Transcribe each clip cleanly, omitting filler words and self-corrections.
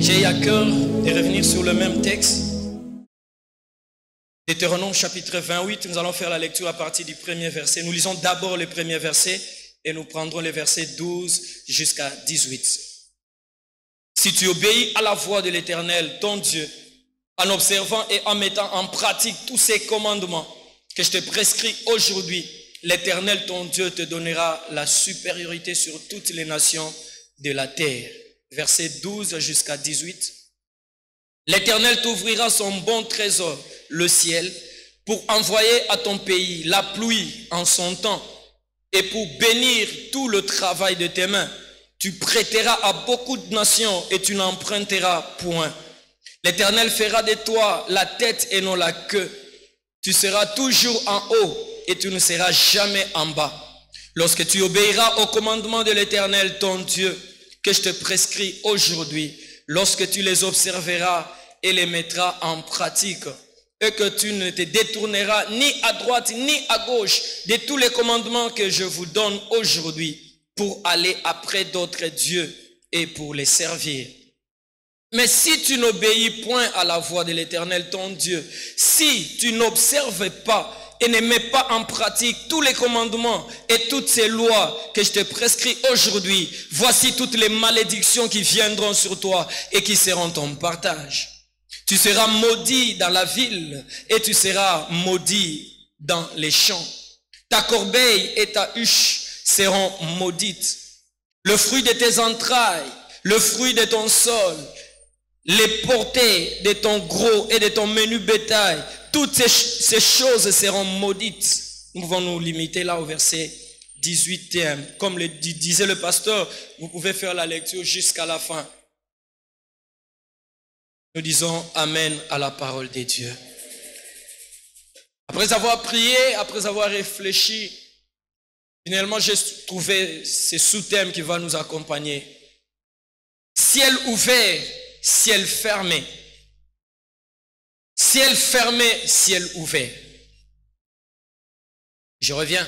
J'ai à cœur de revenir sur le même texte. Deutéronome chapitre 28, nous allons faire la lecture à partir du premier verset. Nous lisons d'abord le premier verset et nous prendrons les versets 12 jusqu'à 18. Si tu obéis à la voix de l'Éternel, ton Dieu, en observant et en mettant en pratique tous ces commandements que je te prescris aujourd'hui, l'Éternel, ton Dieu, te donnera la supériorité sur toutes les nations de la terre. Versets 12 jusqu'à 18. L'Éternel t'ouvrira son bon trésor, le ciel, pour envoyer à ton pays la pluie en son temps et pour bénir tout le travail de tes mains. Tu prêteras à beaucoup de nations et tu n'emprunteras point. L'Éternel fera de toi la tête et non la queue. Tu seras toujours en haut et tu ne seras jamais en bas. Lorsque tu obéiras au commandement de l'Éternel, ton Dieu, que je te prescris aujourd'hui, lorsque tu les observeras et les mettras en pratique, et que tu ne te détourneras ni à droite ni à gauche de tous les commandements que je vous donne aujourd'hui pour aller après d'autres dieux et pour les servir. Mais si tu n'obéis point à la voix de l'Éternel ton Dieu, si tu n'observes pas et ne mets pas en pratique tous les commandements et toutes ces lois que je te prescris aujourd'hui, voici toutes les malédictions qui viendront sur toi et qui seront ton partage. Tu seras maudit dans la ville et tu seras maudit dans les champs. Ta corbeille et ta huche seront maudites. Le fruit de tes entrailles, le fruit de ton sol, les portées de ton gros et de ton menu bétail, toutes ces choses seront maudites. Nous pouvons nous limiter là au verset 18. Comme le disait le pasteur, vous pouvez faire la lecture jusqu'à la fin. Nous disons Amen à la parole de Dieu. Après avoir prié, après avoir réfléchi, finalement j'ai trouvé ce sous-thème qui va nous accompagner. Ciel ouvert, ciel fermé. Ciel fermé, ciel ouvert. Je reviens.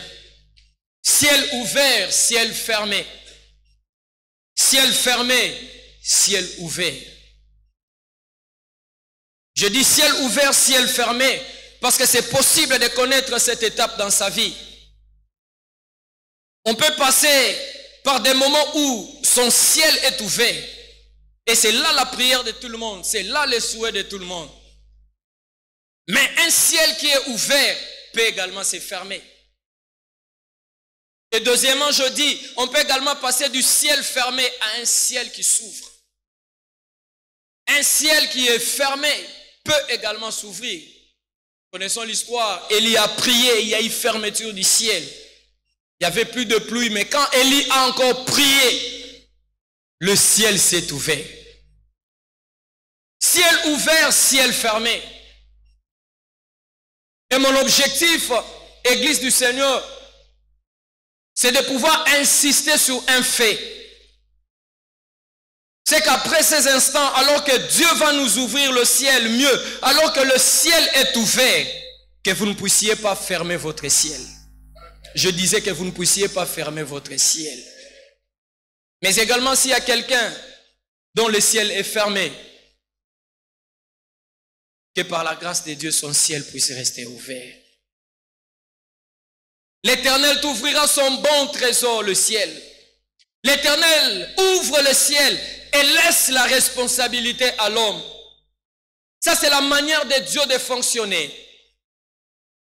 Ciel ouvert, ciel fermé. Ciel fermé, ciel ouvert. Je dis ciel ouvert, ciel fermé, parce que c'est possible de connaître cette étape dans sa vie. On peut passer par des moments où son ciel est ouvert. Et c'est là la prière de tout le monde. C'est là le souhait de tout le monde. Mais un ciel qui est ouvert peut également se fermer. Et deuxièmement, je dis, on peut également passer du ciel fermé à un ciel qui s'ouvre. Un ciel qui est fermé peut également s'ouvrir. Connaissons l'histoire. Élie a prié, il y a eu fermeture du ciel. Il n'y avait plus de pluie, mais quand Élie a encore prié, le ciel s'est ouvert. Ciel ouvert, ciel fermé. Et mon objectif, Église du Seigneur, c'est de pouvoir insister sur un fait. C'est qu'après ces instants, alors que Dieu va nous ouvrir le ciel mieux, alors que le ciel est ouvert, que vous ne puissiez pas fermer votre ciel. Je disais que vous ne puissiez pas fermer votre ciel. Mais également s'il y a quelqu'un dont le ciel est fermé, que par la grâce de Dieu, son ciel puisse rester ouvert. L'Éternel t'ouvrira son bon trésor, le ciel. L'Éternel ouvre le ciel et laisse la responsabilité à l'homme. Ça, c'est la manière de Dieu de fonctionner.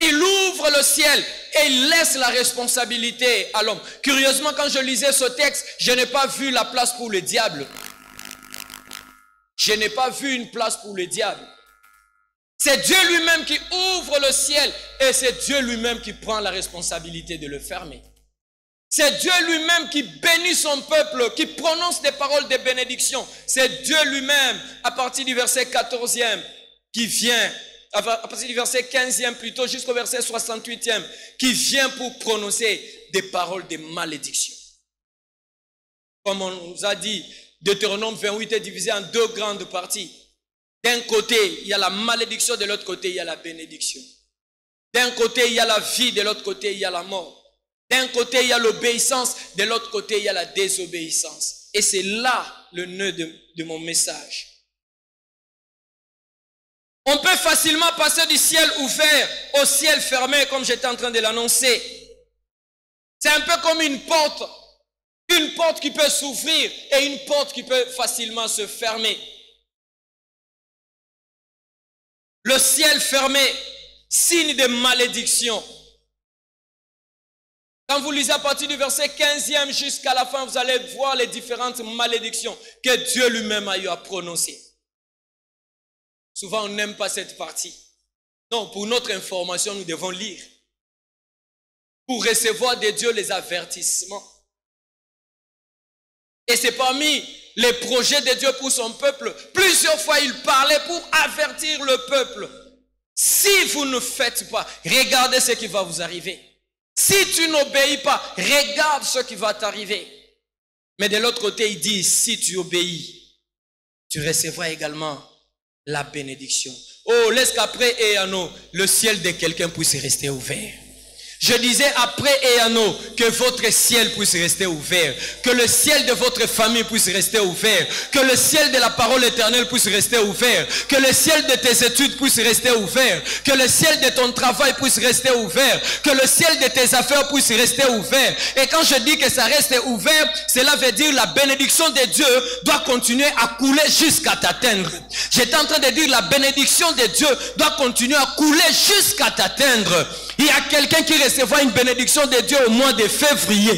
Il ouvre le ciel et il laisse la responsabilité à l'homme. Curieusement, quand je lisais ce texte, je n'ai pas vu la place pour le diable. Je n'ai pas vu une place pour le diable. C'est Dieu lui-même qui ouvre le ciel et c'est Dieu lui-même qui prend la responsabilité de le fermer. C'est Dieu lui-même qui bénit son peuple, qui prononce des paroles de bénédiction. C'est Dieu lui-même, à partir du verset 14e, qui vient, à partir du verset 15e plutôt, jusqu'au verset 68e, qui vient pour prononcer des paroles de malédiction. Comme on nous a dit, Deutéronome 28 est divisé en deux grandes parties. D'un côté, il y a la malédiction, de l'autre côté, il y a la bénédiction. D'un côté, il y a la vie, de l'autre côté, il y a la mort. D'un côté, il y a l'obéissance, de l'autre côté, il y a la désobéissance. Et c'est là le nœud de mon message. On peut facilement passer du ciel ouvert au ciel fermé, comme j'étais en train de l'annoncer. C'est un peu comme une porte qui peut s'ouvrir et une porte qui peut facilement se fermer. Le ciel fermé, signe de malédiction. Quand vous lisez à partir du verset 15e jusqu'à la fin, vous allez voir les différentes malédictions que Dieu lui-même a eu à prononcer. Souvent, on n'aime pas cette partie. Non, pour notre information, nous devons lire. Pour recevoir de Dieu les avertissements. Et c'est parmi les projets de Dieu pour son peuple. Plusieurs fois, il parlait pour avertir le peuple. Si vous ne faites pas, regardez ce qui va vous arriver. Si tu n'obéis pas, regarde ce qui va t'arriver. Mais de l'autre côté, il dit, si tu obéis, tu recevras également la bénédiction. Oh, laisse qu'après Eyano, le ciel de quelqu'un puisse rester ouvert. Je disais après Eyano, que votre ciel puisse rester ouvert, que le ciel de votre famille puisse rester ouvert, que le ciel de la parole éternelle puisse rester ouvert, que le ciel de tes études puisse rester ouvert, que le ciel de ton travail puisse rester ouvert, que le ciel de tes affaires puisse rester ouvert. Et quand je dis que ça reste ouvert, cela veut dire la bénédiction de Dieu doit continuer à couler jusqu'à t'atteindre. J'étais en train de dire la bénédiction de Dieu doit continuer à couler jusqu'à t'atteindre. Il y a quelqu'un qui recevra une bénédiction de Dieu au mois de février.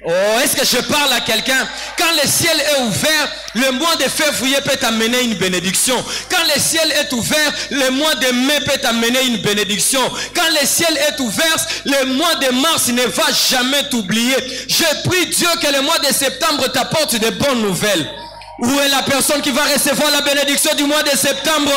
Oh, est-ce que je parle à quelqu'un? Quand le ciel est ouvert, le mois de février peut t'amener une bénédiction. Quand le ciel est ouvert, le mois de mai peut t'amener une bénédiction. Quand le ciel est ouvert, le mois de mars ne va jamais t'oublier. Je prie Dieu que le mois de septembre t'apporte de bonnes nouvelles. Où est la personne qui va recevoir la bénédiction du mois de septembre?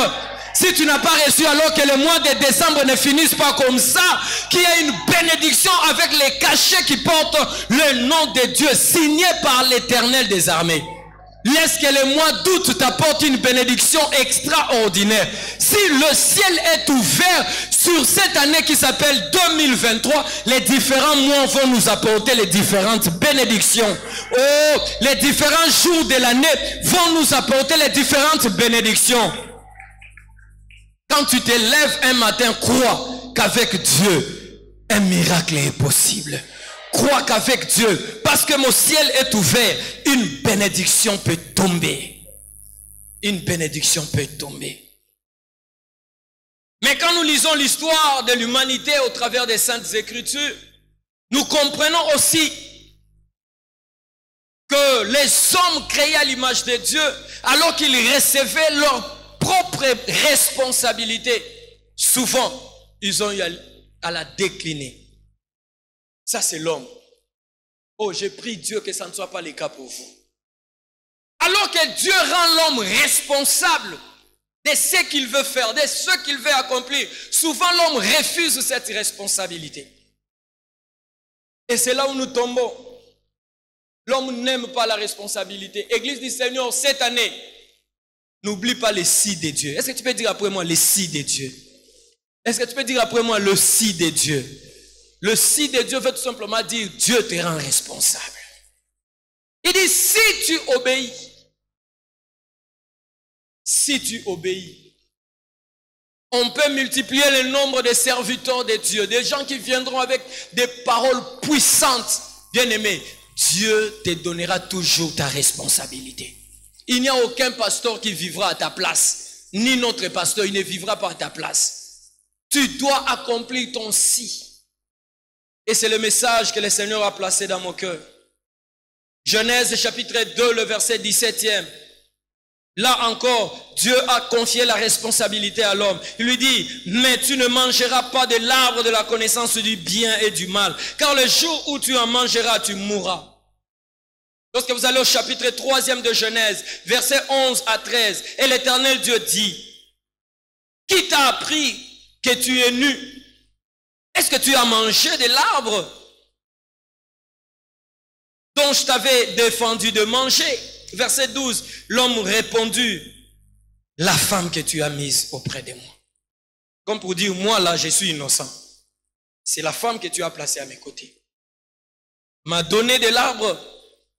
Si tu n'as pas reçu, alors que le mois de décembre ne finisse pas comme ça, qu'il y ait une bénédiction avec les cachets qui portent le nom de Dieu, signé par l'Éternel des armées. Laisse que le mois d'août t'apporte une bénédiction extraordinaire. Si le ciel est ouvert sur cette année qui s'appelle 2023, les différents mois vont nous apporter les différentes bénédictions. Oh, les différents jours de l'année vont nous apporter les différentes bénédictions. Quand tu te lèves un matin, crois qu'avec Dieu, un miracle est possible. Crois qu'avec Dieu, parce que mon ciel est ouvert, une bénédiction peut tomber. Une bénédiction peut tomber. Mais quand nous lisons l'histoire de l'humanité au travers des Saintes Écritures, nous comprenons aussi que les hommes créés à l'image de Dieu, alors qu'ils recevaient leur propre responsabilité, souvent ils ont eu à la décliner. Ça c'est l'homme. Oh, j'ai prié Dieu que ça ne soit pas le cas pour vous. Alors que Dieu rend l'homme responsable de ce qu'il veut faire, de ce qu'il veut accomplir, souvent l'homme refuse cette responsabilité. Et c'est là où nous tombons. L'homme n'aime pas la responsabilité. Église du Seigneur, cette année, n'oublie pas les si de Dieu. Est-ce que tu peux dire après moi les si de Dieu? Est-ce que tu peux dire après moi le si de Dieu? Le si de Dieu veut tout simplement dire Dieu te rend responsable. Il dit si tu obéis, on peut multiplier le nombre de serviteurs de Dieu, des gens qui viendront avec des paroles puissantes. Bien-aimé, Dieu te donnera toujours ta responsabilité. Il n'y a aucun pasteur qui vivra à ta place, ni notre pasteur, il ne vivra pas à ta place. Tu dois accomplir ton si. Et c'est le message que le Seigneur a placé dans mon cœur. Genèse chapitre 2, le verset 17e. Là encore, Dieu a confié la responsabilité à l'homme. Il lui dit, mais tu ne mangeras pas de l'arbre de la connaissance du bien et du mal, car le jour où tu en mangeras, tu mourras. Lorsque vous allez au chapitre 3e de Genèse, versets 11 à 13, et l'Éternel Dieu dit, qui t'a appris que tu es nu? Est-ce que tu as mangé de l'arbre dont je t'avais défendu de manger? Verset 12, l'homme répondit, la femme que tu as mise auprès de moi. Comme pour dire, moi là, je suis innocent. C'est la femme que tu as placée à mes côtés. M'a donné de l'arbre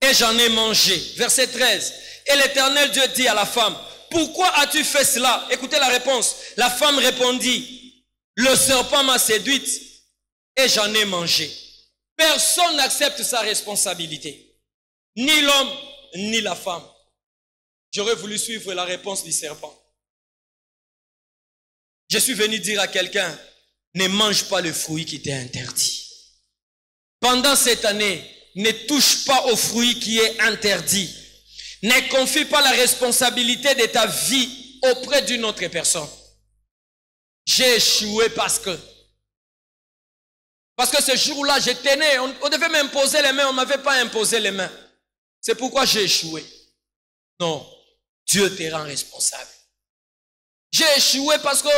et j'en ai mangé. Verset 13, et l'Éternel Dieu dit à la femme, pourquoi as-tu fait cela? Écoutez la réponse. La femme répondit, le serpent m'a séduite et j'en ai mangé. Personne n'accepte sa responsabilité. Ni l'homme, ni la femme. J'aurais voulu suivre la réponse du serpent. Je suis venu dire à quelqu'un, ne mange pas le fruit qui t'est interdit. Pendant cette année, ne touche pas au fruit qui est interdit. Ne confie pas la responsabilité de ta vie auprès d'une autre personne. J'ai échoué parce que ce jour-là, je tenais, on devait m'imposer les mains, on ne m'avait pas imposé les mains. C'est pourquoi j'ai échoué. Non, Dieu te rend responsable. J'ai échoué parce que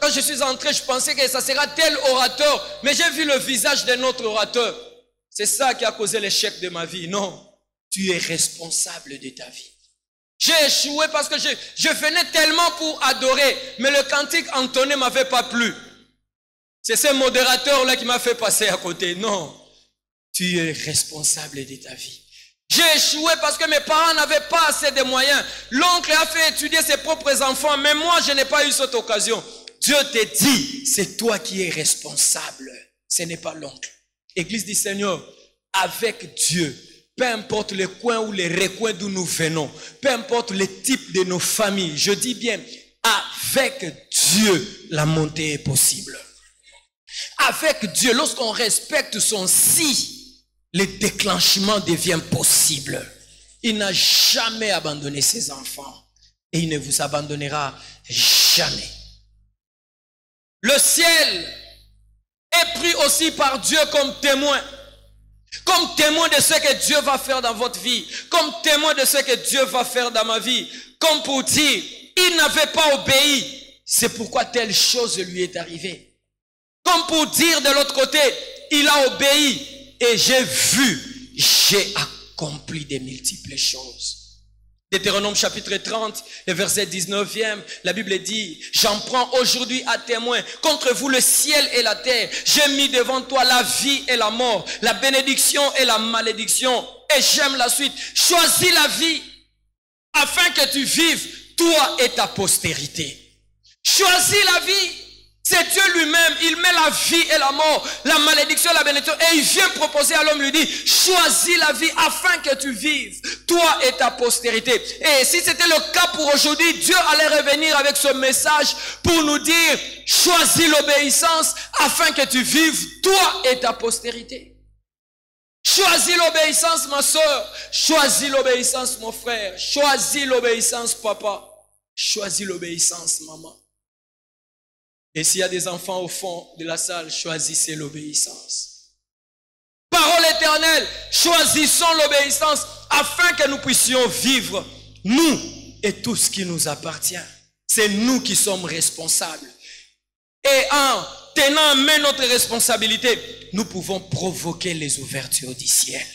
quand je suis entré, je pensais que ça sera tel orateur, mais j'ai vu le visage d'un autre orateur. C'est ça qui a causé l'échec de ma vie. Non, tu es responsable de ta vie. J'ai échoué parce que je venais tellement pour adorer, mais le cantique entonné ne m'avait pas plu. C'est ce modérateur-là qui m'a fait passer à côté. Non, tu es responsable de ta vie. J'ai échoué parce que mes parents n'avaient pas assez de moyens. L'oncle a fait étudier ses propres enfants, mais moi, je n'ai pas eu cette occasion. Dieu te dit, c'est toi qui es responsable. Ce n'est pas l'oncle. Église du Seigneur, avec Dieu, peu importe les coins ou les recoins d'où nous venons, peu importe le type de nos familles, je dis bien, avec Dieu, la montée est possible. Avec Dieu, lorsqu'on respecte son si, le déclenchement devient possible. Il n'a jamais abandonné ses enfants et il ne vous abandonnera jamais. Le ciel est pris aussi par Dieu comme témoin de ce que Dieu va faire dans votre vie, comme témoin de ce que Dieu va faire dans ma vie, comme pour dire, il n'avait pas obéi, c'est pourquoi telle chose lui est arrivée. Comme pour dire de l'autre côté, il a obéi et j'ai vu, j'ai accompli de multiples choses. Deutéronome chapitre 30, le verset 19e, la Bible dit, j'en prends aujourd'hui à témoin contre vous le ciel et la terre. J'ai mis devant toi la vie et la mort, la bénédiction et la malédiction. Et j'aime la suite. Choisis la vie afin que tu vives, toi et ta postérité. Choisis la vie. C'est Dieu lui-même, il met la vie et la mort, la malédiction et la bénédiction. Et il vient proposer à l'homme, lui dit, choisis la vie afin que tu vives, toi et ta postérité. Et si c'était le cas pour aujourd'hui, Dieu allait revenir avec ce message pour nous dire, choisis l'obéissance afin que tu vives, toi et ta postérité. Choisis l'obéissance, ma soeur. Choisis l'obéissance, mon frère. Choisis l'obéissance, papa. Choisis l'obéissance, maman. Et s'il y a des enfants au fond de la salle, choisissez l'obéissance. Parole éternelle, choisissons l'obéissance afin que nous puissions vivre, nous et tout ce qui nous appartient. C'est nous qui sommes responsables. Et en tenant en main notre responsabilité, nous pouvons provoquer les ouvertures du ciel.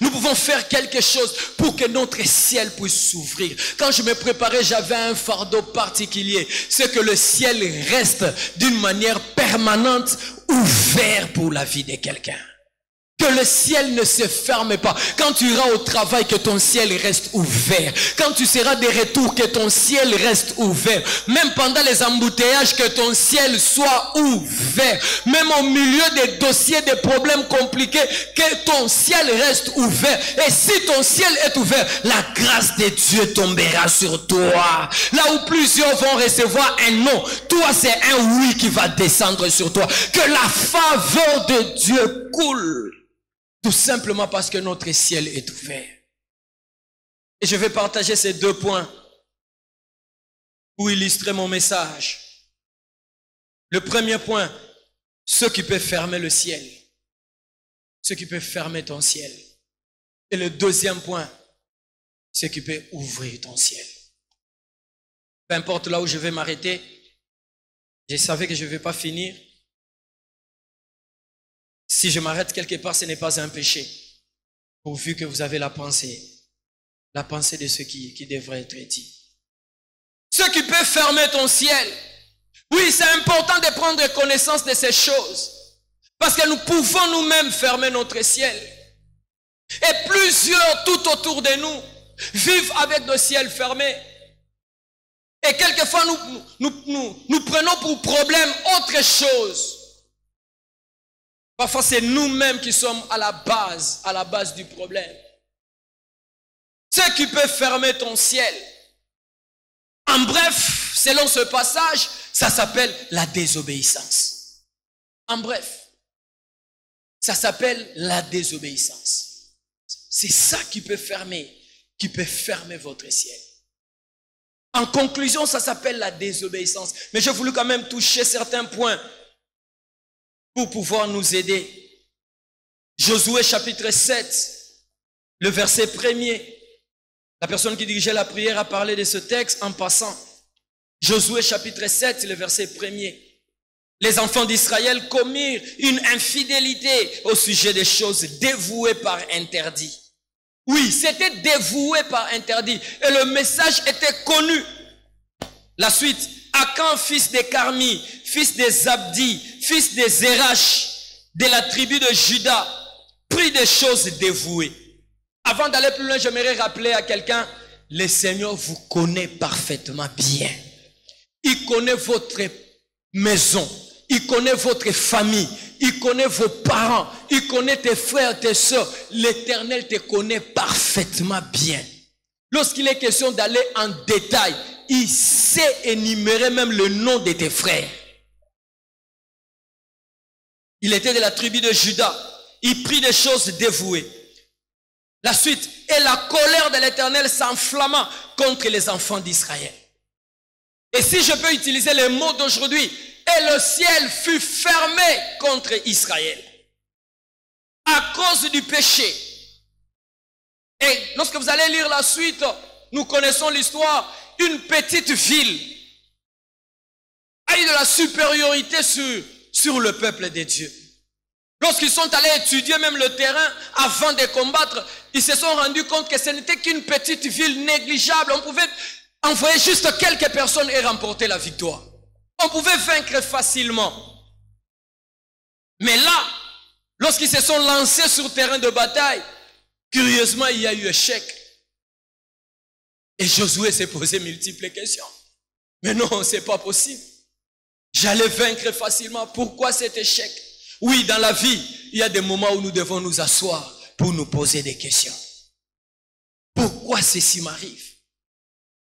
Nous pouvons faire quelque chose pour que notre ciel puisse s'ouvrir. Quand je me préparais, j'avais un fardeau particulier. C'est que le ciel reste d'une manière permanente ouvert pour la vie de quelqu'un. Que le ciel ne se ferme pas. Quand tu iras au travail, que ton ciel reste ouvert. Quand tu seras de retour, que ton ciel reste ouvert. Même pendant les embouteillages, que ton ciel soit ouvert. Même au milieu des dossiers, des problèmes compliqués, que ton ciel reste ouvert. Et si ton ciel est ouvert, la grâce de Dieu tombera sur toi. Là où plusieurs vont recevoir un non, toi c'est un oui qui va descendre sur toi. Que la faveur de Dieu coule. Tout simplement parce que notre ciel est ouvert. Et je vais partager ces deux points pour illustrer mon message. Le premier point, ce qui peut fermer le ciel. Ce qui peut fermer ton ciel. Et le deuxième point, ce qui peut ouvrir ton ciel. Peu importe là où je vais m'arrêter, je savais que je ne vais pas finir. Si je m'arrête quelque part, ce n'est pas un péché. Pourvu que vous avez la pensée de ce qui devrait être dit. Ce qui peut fermer ton ciel. Oui, c'est important de prendre connaissance de ces choses. Parce que nous pouvons nous-mêmes fermer notre ciel. Et plusieurs tout autour de nous vivent avec le ciel fermé. Et quelquefois, nous prenons pour problème autre chose. Parfois, c'est nous-mêmes qui sommes à la base du problème. Ce qui peut fermer ton ciel. En bref, selon ce passage, ça s'appelle la désobéissance. En bref, ça s'appelle la désobéissance. C'est ça qui peut fermer votre ciel. En conclusion, ça s'appelle la désobéissance. Mais j'ai voulu quand même toucher certains points pour pouvoir nous aider. Josué chapitre 7, le verset 1er. La personne qui dirigeait la prière a parlé de ce texte en passant. Josué chapitre 7, le verset 1er. Les enfants d'Israël commirent une infidélité au sujet des choses dévouées par interdit. Oui, c'était dévoué par interdit. Et le message était connu. La suite, Akan, fils de Carmi, fils de Zabdi, fils de Zérach, de la tribu de Juda, prit des choses dévouées. Avant d'aller plus loin, j'aimerais rappeler à quelqu'un, le Seigneur vous connaît parfaitement bien. Il connaît votre maison, il connaît votre famille, il connaît vos parents, il connaît tes frères, tes soeurs. L'Éternel te connaît parfaitement bien. Lorsqu'il est question d'aller en détail, il sait énumérer même le nom de tes frères. Il était de la tribu de Juda. Il prit des choses dévouées. La suite, et la colère de l'Éternel s'enflamma contre les enfants d'Israël. Et si je peux utiliser les mots d'aujourd'hui, et le ciel fut fermé contre Israël à cause du péché. Et lorsque vous allez lire la suite, nous connaissons l'histoire. Une petite ville a eu de la supériorité sur le peuple de Dieu. Lorsqu'ils sont allés étudier même le terrain avant de combattre, ils se sont rendus compte que ce n'était qu'une petite ville négligeable. On pouvait envoyer juste quelques personnes et remporter la victoire. On pouvait vaincre facilement. Mais là, lorsqu'ils se sont lancés sur le terrain de bataille, curieusement, il y a eu échec. Et Josué s'est posé multiples questions. Mais non, c'est pas possible. J'allais vaincre facilement. Pourquoi cet échec? Oui, dans la vie, il y a des moments où nous devons nous asseoir pour nous poser des questions. Pourquoi ceci m'arrive?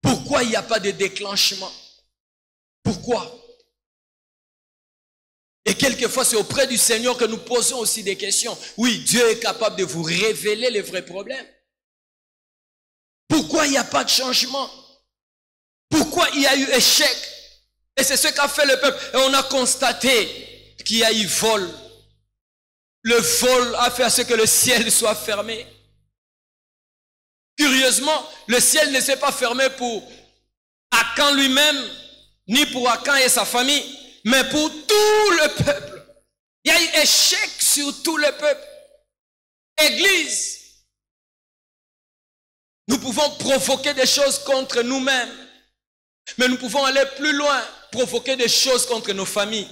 Pourquoi il n'y a pas de déclenchement? Pourquoi? Et quelquefois, c'est auprès du Seigneur que nous posons aussi des questions. Oui, Dieu est capable de vous révéler les vrais problèmes. Pourquoi il n'y a pas de changement? Pourquoi il y a eu échec? Et c'est ce qu'a fait le peuple. Et on a constaté qu'il y a eu vol. Le vol a fait à ce que le ciel soit fermé. Curieusement, le ciel ne s'est pas fermé pour Akan lui-même, ni pour Akan et sa famille, mais pour tout le peuple. Il y a eu échec sur tout le peuple. Église, nous pouvons provoquer des choses contre nous-mêmes, mais nous pouvons aller plus loin, provoquer des choses contre nos familles.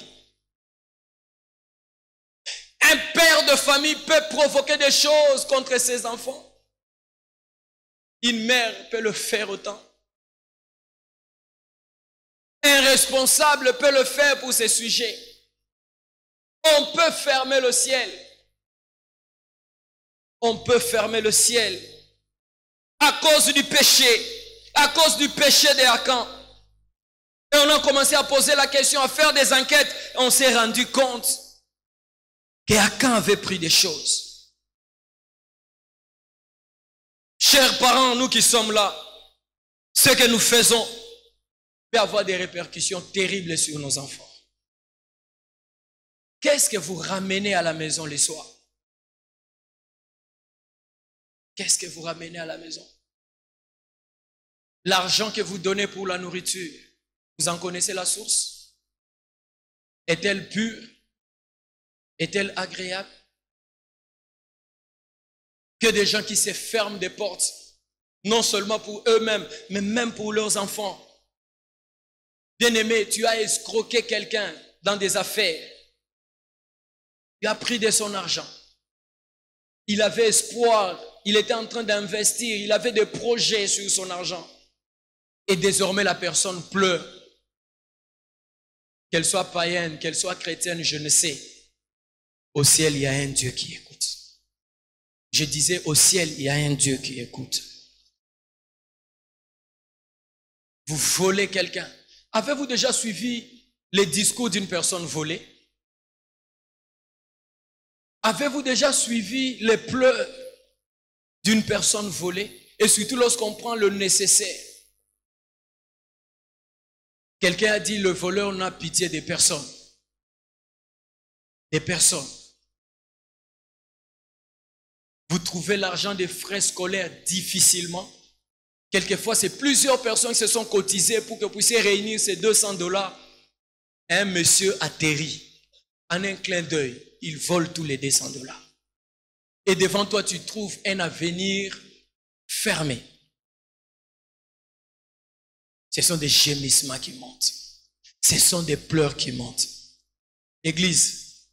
Un père de famille peut provoquer des choses contre ses enfants. Une mère peut le faire autant. Un responsable peut le faire pour ses sujets. On peut fermer le ciel. On peut fermer le ciel à cause du péché, à cause du péché de Akan. Et on a commencé à poser la question, à faire des enquêtes. Et on s'est rendu compte qu'Akan avait pris des choses. Chers parents, nous qui sommes là, ce que nous faisons peut avoir des répercussions terribles sur nos enfants. Qu'est-ce que vous ramenez à la maison les soirs? Qu'est-ce que vous ramenez à la maison? L'argent que vous donnez pour la nourriture, vous en connaissez la source? Est-elle pure? Est-elle agréable? Que des gens qui se ferment des portes, non seulement pour eux-mêmes, mais même pour leurs enfants. Bien-aimé, tu as escroqué quelqu'un dans des affaires. Tu as pris de son argent. Il avait espoir il était en train d'investir, il avait des projets sur son argent. Et désormais, la personne pleure. Qu'elle soit païenne, qu'elle soit chrétienne, je ne sais. Au ciel, il y a un Dieu qui écoute. Je disais, au ciel, il y a un Dieu qui écoute. Vous volez quelqu'un. Avez-vous déjà suivi les discours d'une personne volée? Avez-vous déjà suivi les pleurs d'une personne volée? Et surtout lorsqu'on prend le nécessaire. Quelqu'un a dit, le voleur n'a pitié des personnes. Des personnes. Vous trouvez l'argent des frais scolaires difficilement. Quelquefois, c'est plusieurs personnes qui se sont cotisées pour que vous puissiez réunir ces $200. Un monsieur atterrit. En un clin d'œil, il vole tous les $200. Et devant toi, tu trouves un avenir fermé. Ce sont des gémissements qui montent. Ce sont des pleurs qui montent. Église,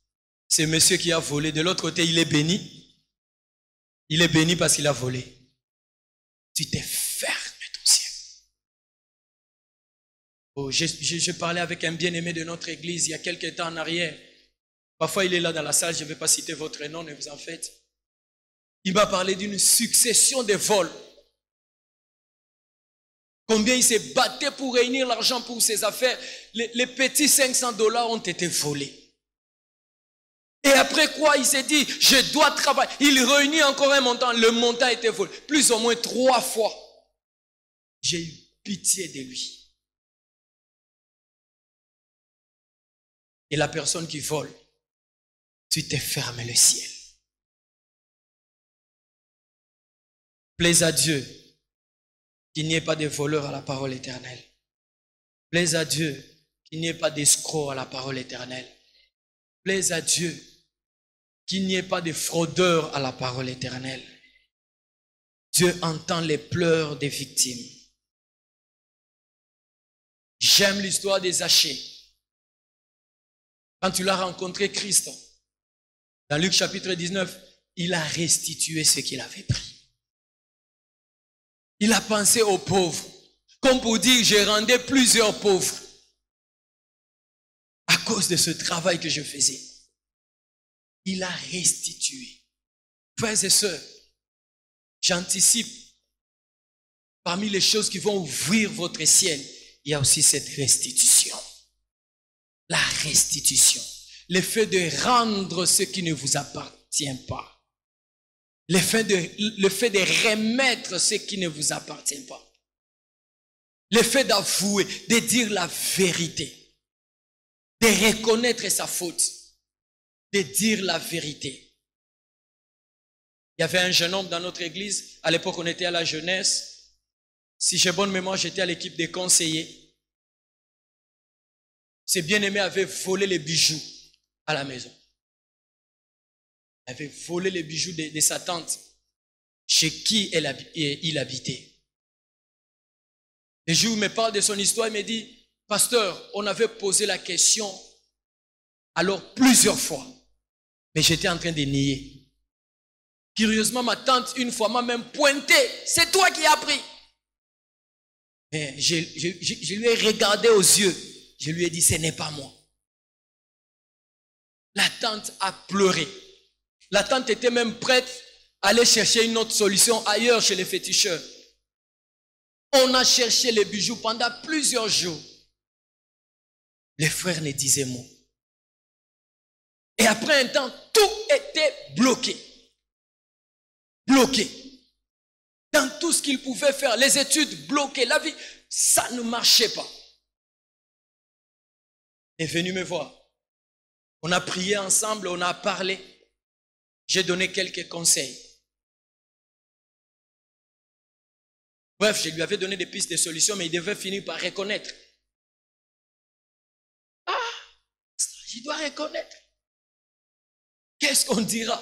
c'est monsieur qui a volé. De l'autre côté, il est béni. Il est béni parce qu'il a volé. Tu t'es fermé ton ciel. Oh, je parlais avec un bien-aimé de notre église il y a quelques temps en arrière. Parfois, il est là dans la salle. Je ne vais pas citer votre nom, ne vous en faites. Il m'a parlé d'une succession de vols. Combien il s'est battu pour réunir l'argent pour ses affaires. Les petits $500 ont été volés. Et après quoi, il s'est dit, je dois travailler. Il réunit encore un montant. Le montant a été volé. Plus ou moins 3 fois. J'ai eu pitié de lui. Et la personne qui vole, tu t'es fermé le ciel. Plaise à Dieu qu'il n'y ait pas de voleurs à la parole éternelle. Plaise à Dieu qu'il n'y ait pas d'escrocs à la parole éternelle. Plaise à Dieu qu'il n'y ait pas de fraudeurs à la parole éternelle. Dieu entend les pleurs des victimes. J'aime l'histoire des Zachée. Quand tu l'as rencontré, Christ, dans Luc chapitre 19, il a restitué ce qu'il avait pris. Il a pensé aux pauvres. Comme pour dire, j'ai rendu plusieurs pauvres. À cause de ce travail que je faisais. Il a restitué. Frères et sœurs, j'anticipe. Parmi les choses qui vont ouvrir votre ciel, il y a aussi cette restitution. La restitution. Le fait de rendre ce qui ne vous appartient pas. Le fait de remettre ce qui ne vous appartient pas. Le fait d'avouer, de dire la vérité. De reconnaître sa faute. De dire la vérité. Il y avait un jeune homme dans notre église. À l'époque, on était à la jeunesse. Si j'ai bonne mémoire, j'étais à l'équipe des conseillers. Ses bien-aimés avaient volé les bijoux à la maison. Il avait volé les bijoux de sa tante, chez qui il habitait. Le jour où il me parle de son histoire, il me dit, pasteur, on avait posé la question alors plusieurs fois, mais j'étais en train de nier. Curieusement, ma tante, une fois, m'a même pointé, c'est toi qui as pris. Mais je lui ai regardé aux yeux, je lui ai dit, ce n'est pas moi. La tante a pleuré. La tante était même prête à aller chercher une autre solution ailleurs chez les féticheurs. On a cherché les bijoux pendant plusieurs jours. Les frères ne disaient mot. Et après un temps, tout était bloqué. Bloqué. Dans tout ce qu'ils pouvaient faire, les études bloquées, la vie, ça ne marchait pas. Il est venu me voir. On a prié ensemble, on a parlé. J'ai donné quelques conseils. Bref, je lui avais donné des pistes de solutions, mais il devait finir par reconnaître. Ah, je dois reconnaître. Qu'est-ce qu'on dira?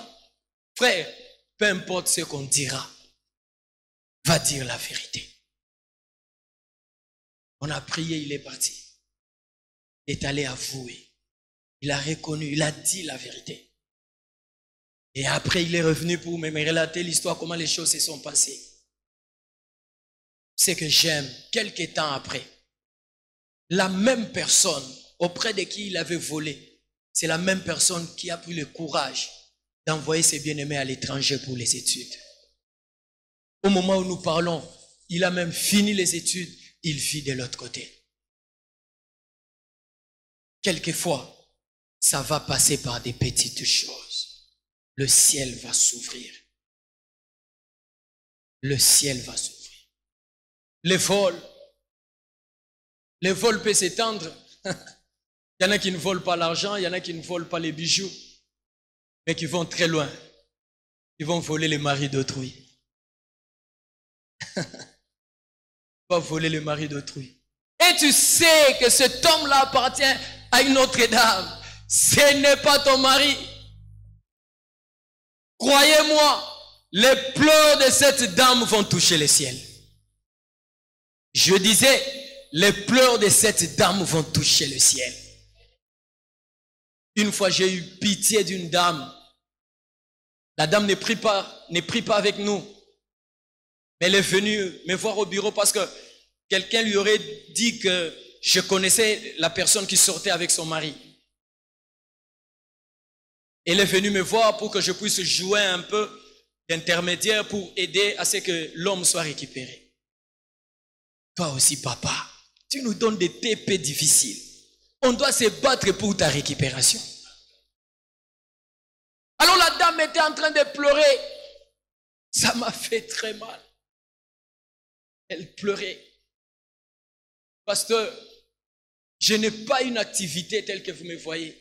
Frère, peu importe ce qu'on dira, va dire la vérité. On a prié, il est parti. Il est allé avouer. Il a reconnu, il a dit la vérité. Et après, il est revenu pour me relater l'histoire, comment les choses se sont passées. C'est que j'aime, quelques temps après, la même personne auprès de qui il avait volé, c'est la même personne qui a pris le courage d'envoyer ses bien-aimés à l'étranger pour les études. Au moment où nous parlons, il a même fini les études, il vit de l'autre côté. Quelquefois, ça va passer par des petites choses. Le ciel va s'ouvrir. Le ciel va s'ouvrir. Les vols peuvent s'étendre. Il y en a qui ne volent pas l'argent, il y en a qui ne volent pas les bijoux, mais qui vont très loin. Ils vont voler les maris d'autrui. Ils vont voler les maris d'autrui. Et tu sais que cet homme-là appartient à une autre dame. Ce n'est pas ton mari. Croyez-moi, les pleurs de cette dame vont toucher le ciel. Je disais, les pleurs de cette dame vont toucher le ciel. Une fois, j'ai eu pitié d'une dame. La dame ne prie pas avec nous. Mais elle est venue me voir au bureau parce que quelqu'un lui aurait dit que je connaissais la personne qui sortait avec son mari. Elle est venue me voir pour que je puisse jouer un peu d'intermédiaire pour aider à ce que l'homme soit récupéré. Toi aussi, papa, tu nous donnes des TP difficiles. On doit se battre pour ta récupération. Alors la dame était en train de pleurer. Ça m'a fait très mal. Elle pleurait. Pasteur, je n'ai pas une activité telle que vous me voyez.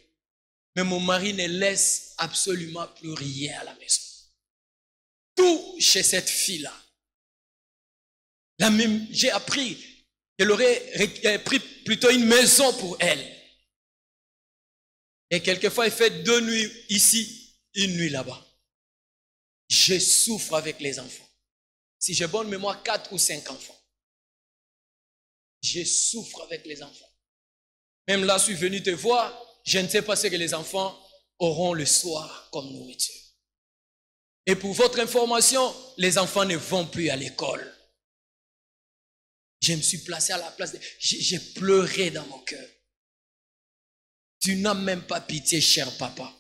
Mais mon mari ne laisse absolument plus rien à la maison. Tout chez cette fille-là. J'ai appris qu'elle aurait pris plutôt une maison pour elle. Et quelquefois, elle fait 2 nuits ici, 1 nuit là-bas. Je souffre avec les enfants. Si j'ai bonne mémoire, 4 ou 5 enfants. Je souffre avec les enfants. Même là, je suis venu te voir. Je ne sais pas ce que les enfants auront le soir comme nourriture. Et pour votre information, les enfants ne vont plus à l'école. Je me suis placé à la place j'ai pleuré dans mon cœur. Tu n'as même pas pitié, cher papa.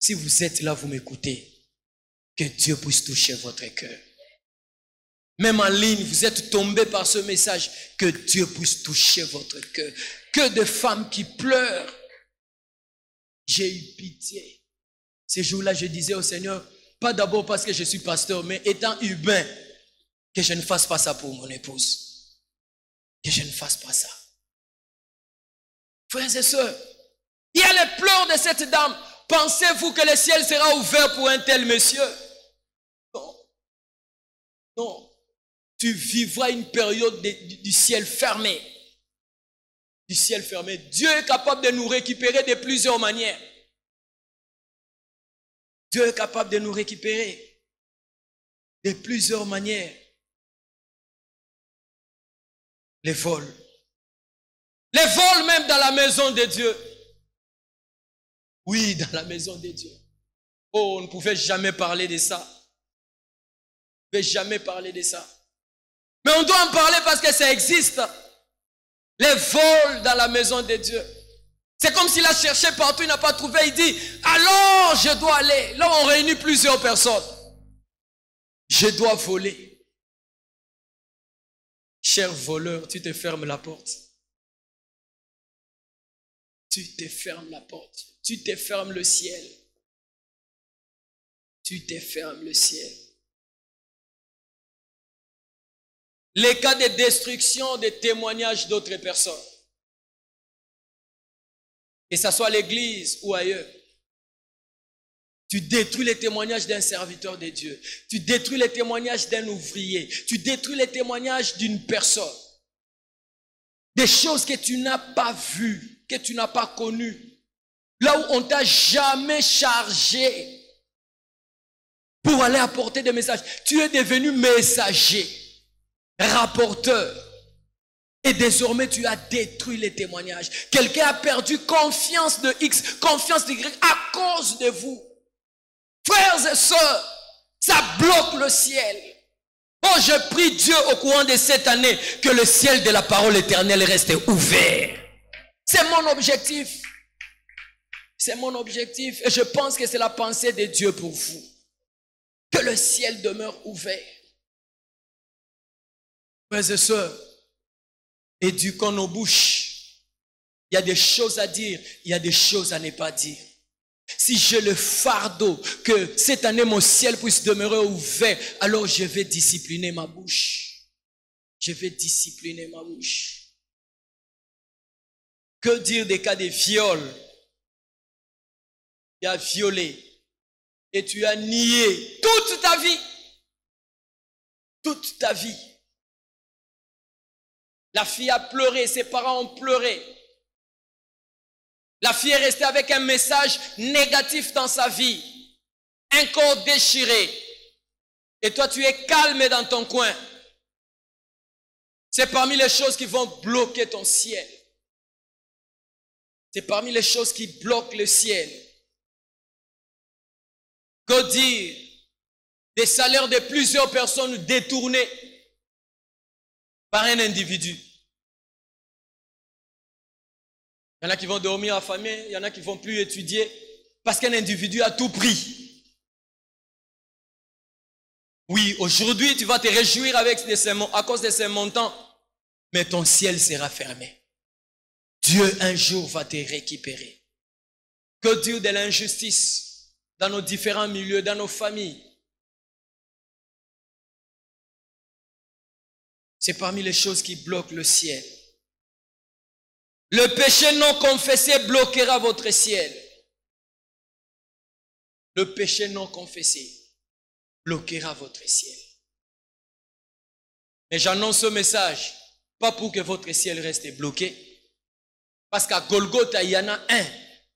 Si vous êtes là, vous m'écoutez. Que Dieu puisse toucher votre cœur. Même en ligne, vous êtes tombé par ce message. Que Dieu puisse toucher votre cœur. Que de femmes qui pleurent. J'ai eu pitié. Ces jours-là, je disais au Seigneur, pas d'abord parce que je suis pasteur, mais étant humain, que je ne fasse pas ça pour mon épouse. Que je ne fasse pas ça. Frères et sœurs, il y a les pleurs de cette dame. Pensez-vous que le ciel sera ouvert pour un tel monsieur? Non. Non. Tu vivras une période du ciel fermé. Du ciel fermé. Dieu est capable de nous récupérer de plusieurs manières. Dieu est capable de nous récupérer de plusieurs manières. Les vols. Les vols même dans la maison de Dieu. Oui, dans la maison de Dieu. Oh, on ne pouvait jamais parler de ça. On ne pouvait jamais parler de ça. Mais on doit en parler parce que ça existe. Les vols dans la maison de Dieu. C'est comme s'il a cherché partout, il n'a pas trouvé. Il dit, alors je dois aller. Là, on réunit plusieurs personnes. Je dois voler. Cher voleur, tu te fermes la porte. Tu te fermes la porte. Tu te fermes le ciel. Tu te fermes le ciel. Les cas de destruction des témoignages d'autres personnes. Que ce soit à l'église ou ailleurs. Tu détruis les témoignages d'un serviteur de Dieu. Tu détruis les témoignages d'un ouvrier. Tu détruis les témoignages d'une personne. Des choses que tu n'as pas vues, que tu n'as pas connues. Là où on t'a jamais chargé pour aller apporter des messages. Tu es devenu messager, rapporteur. Et désormais, tu as détruit les témoignages. Quelqu'un a perdu confiance de X, confiance de Y à cause de vous. frères et sœurs, ça bloque le ciel. Oh, je prie Dieu au courant de cette année que le ciel de la parole éternelle reste ouvert. C'est mon objectif. C'est mon objectif. Et je pense que c'est la pensée de Dieu pour vous. Que le ciel demeure ouvert. Frères et sœurs, éduquons nos bouches. Il y a des choses à dire, il y a des choses à ne pas dire. Si j'ai le fardeau que cette année mon ciel puisse demeurer ouvert, alors je vais discipliner ma bouche. Je vais discipliner ma bouche. Que dire des cas de viol? Tu as violé et tu as nié toute ta vie. Toute ta vie. La fille a pleuré, ses parents ont pleuré. La fille est restée avec un message négatif dans sa vie. Un corps déchiré. Et toi, tu es calme dans ton coin. C'est parmi les choses qui vont bloquer ton ciel. C'est parmi les choses qui bloquent le ciel. Que dire des salaires de plusieurs personnes détournés par un individu? Il y en a qui vont dormir affamés, il y en a qui ne vont plus étudier parce qu'un individu a tout pris. Oui, aujourd'hui, tu vas te réjouir à cause de ces montants, mais ton ciel sera fermé. Dieu, un jour, va te récupérer. Que dire de l'injustice dans nos différents milieux, dans nos familles? C'est parmi les choses qui bloquent le ciel. Le péché non confessé bloquera votre ciel. Le péché non confessé bloquera votre ciel. Mais j'annonce ce message, pas pour que votre ciel reste bloqué, parce qu'à Golgotha, il y en a un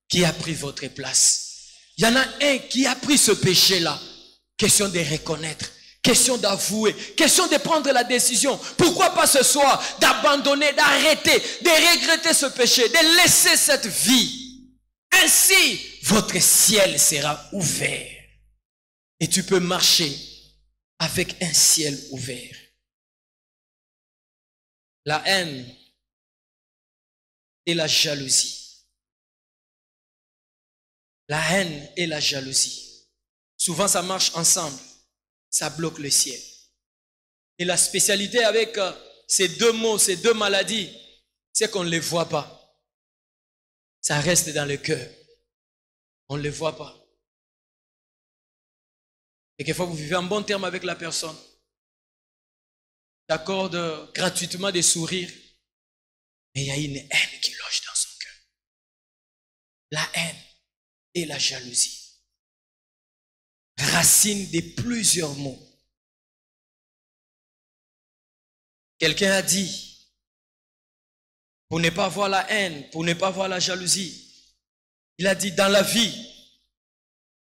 qui a pris votre place. Il y en a un qui a pris ce péché-là. Question de reconnaître. Question d'avouer, question de prendre la décision. Pourquoi pas ce soir d'abandonner, d'arrêter, de regretter ce péché, de laisser cette vie. Ainsi, votre ciel sera ouvert. Et tu peux marcher avec un ciel ouvert. La haine et la jalousie. La haine et la jalousie. Souvent, ça marche ensemble. Ça bloque le ciel. Et la spécialité avec ces deux mots, ces deux maladies, c'est qu'on ne les voit pas. Ça reste dans le cœur. On ne les voit pas. Et quelquefois, vous vivez en bon terme avec la personne. T'accordes gratuitement des sourires. Mais il y a une haine qui loge dans son cœur. La haine et la jalousie. Racine de plusieurs mots. Quelqu'un a dit, pour ne pas avoir la haine, pour ne pas avoir la jalousie, il a dit, dans la vie,